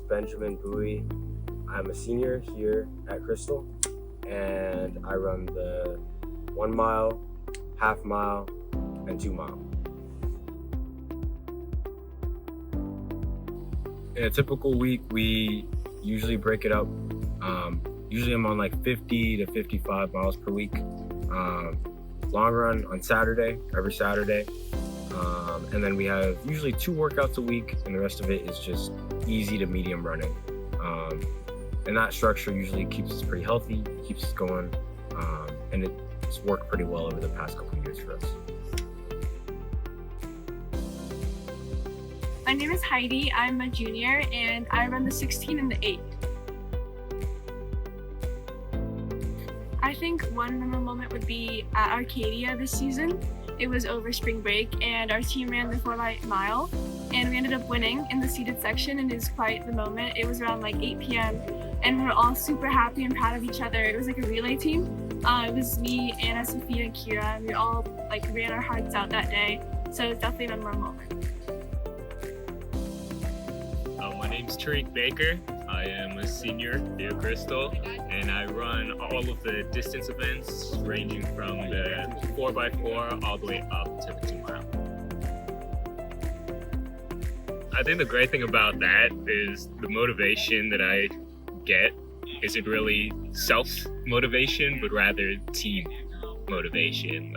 Benjamin Bowie. I'm a senior here at Crystal, and I run the 1 mile, half mile, and 2 mile. In a typical week, we usually break it up. Usually I'm on like 50 to 55 miles per week. Long run on Saturday, every Saturday. And then we have usually 2 workouts a week, and the rest of it is just easy to medium running. And that structure usually keeps us pretty healthy, keeps us going, and it's worked pretty well over the past couple of years for us. My name is Heidi. I'm a junior, and I run the 16 and the 8. I think one memorable moment would be at Arcadia this season. It was over spring break, and our team ran the 4 mile, and we ended up winning in the seated section, and it was quite the moment. It was around like 8 p.m., and we were all super happy and proud of each other. It was like a relay team. It was me, Anna, Sophia, and Kira, and we all like ran our hearts out that day. So it was definitely a memorable moment. My name's Tariq Baker. I am a senior here at Crystal, and I run all of the distance events ranging from the 4x4 all the way up to the 2 mile. I think the great thing about that is the motivation that I get isn't really self-motivation, but rather team motivation.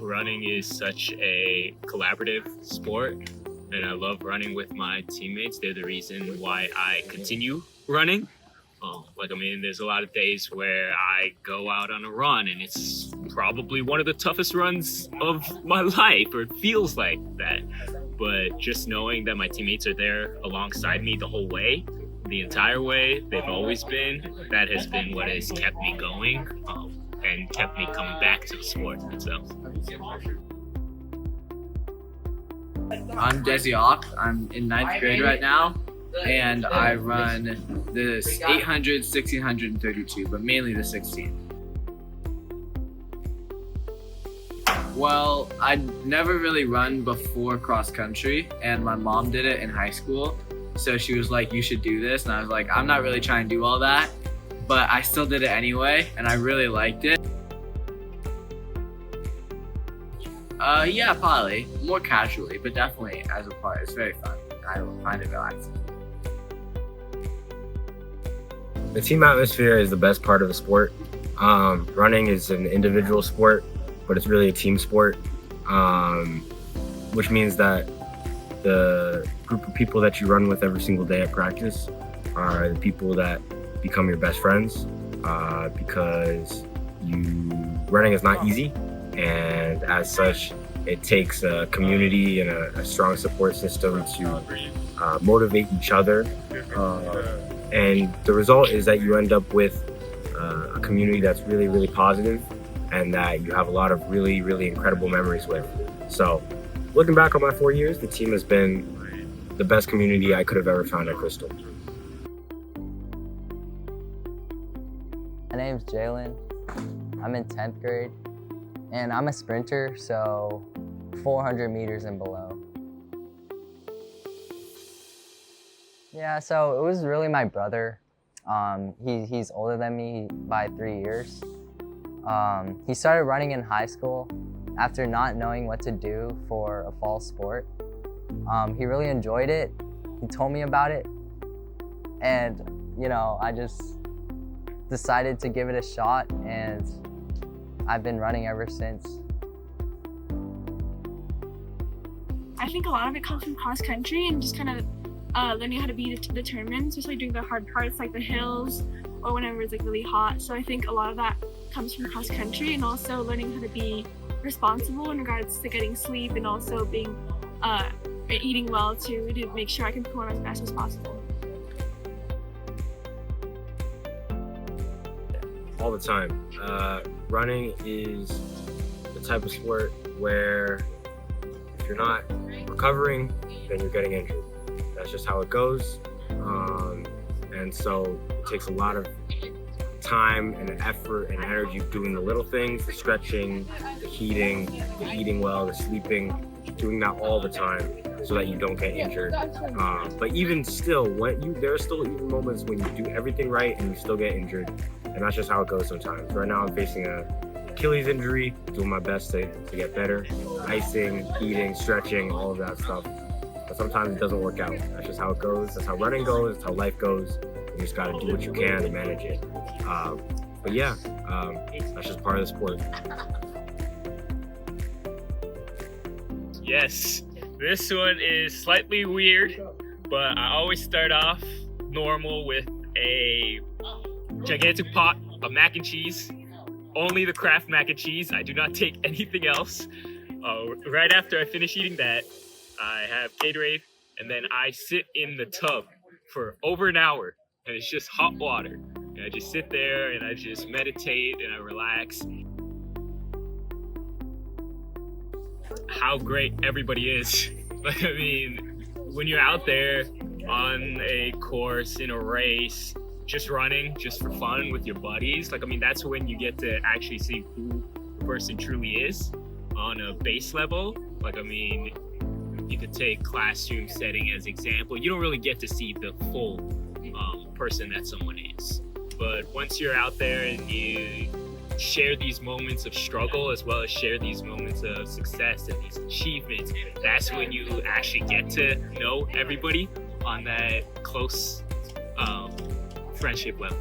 Running is such a collaborative sport, and I love running with my teammates. They're the reason why I continue running. There's a lot of days where I go out on a run, and it's probably one of the toughest runs of my life, or it feels like that. But just knowing that my teammates are there alongside me the whole way, the entire way, they've always been, that has been what has kept me going, and kept me coming back to the sport itself. I'm Desi Ock. I'm in 9th grade right now, and I run the 800, 1600, and 32, but mainly the 16. Well, I'd never really run before cross country, and my mom did it in high school. So she was like, you should do this. And I was like, I'm not really trying to do all that, but I still did it anyway, and I really liked it. Yeah, probably. More casually, but definitely as a part. It's very fun. I find it relaxing. The team atmosphere is the best part of the sport. Running is an individual sport, but it's really a team sport, which means that the group of people that you run with every single day at practice are the people that become your best friends, because running is not easy, and as such, it takes a community and a strong support system to motivate each other. And the result is that you end up with a community that's really, really positive, and that you have a lot of really, really incredible memories with. So looking back on my 4 years, the team has been the best community I could have ever found at Crystal. My name's Jalen. I'm in 10th grade, and I'm a sprinter, so 400 meters and below. Yeah, so it was really my brother. He's older than me by 3 years. He started running in high school after not knowing what to do for a fall sport. He really enjoyed it. He told me about it, and I just decided to give it a shot, and I've been running ever since. I think a lot of it comes from cross country and just kind of learning how to be determined, especially doing the hard parts like the hills or whenever it's like really hot. So I think a lot of that comes from cross country, and also learning how to be responsible in regards to getting sleep, and also being eating well to make sure I can perform as best as possible. All the time. Running is the type of sport where if you're not recovering, then you're getting injured. That's just how it goes. And so it takes a lot of time and effort and energy doing the little things, the stretching, the heating, the eating well, the sleeping, doing that all the time, so that you don't get injured. But even still, there are still even moments when you do everything right and you still get injured, and that's just how it goes sometimes. Right now I'm facing a Achilles injury, doing my best to get better, icing, eating, stretching, all of that stuff. But sometimes it doesn't work out. That's just how it goes. That's how running goes. That's how life goes. You just gotta do what you can to manage it. But yeah, that's just part of the sport. Yes, this one is slightly weird, but I always start off normal with a gigantic pot of mac and cheese. Only the Kraft mac and cheese. I do not take anything else. Right after I finish eating that, I have Gatorade, and then I sit in the tub for over an hour, and it's just hot water. And I just sit there and I just meditate and I relax. How great everybody is. Like, I mean, when you're out there on a course, in a race, just running, just for fun with your buddies, like, I mean, that's when you get to actually see who the person truly is on a base level. Like, I mean, you could take classroom setting as example. You don't really get to see the full person that someone is. But once you're out there and you share these moments of struggle as well as share these moments of success and these achievements, that's when you actually get to know everybody on that close friendship level.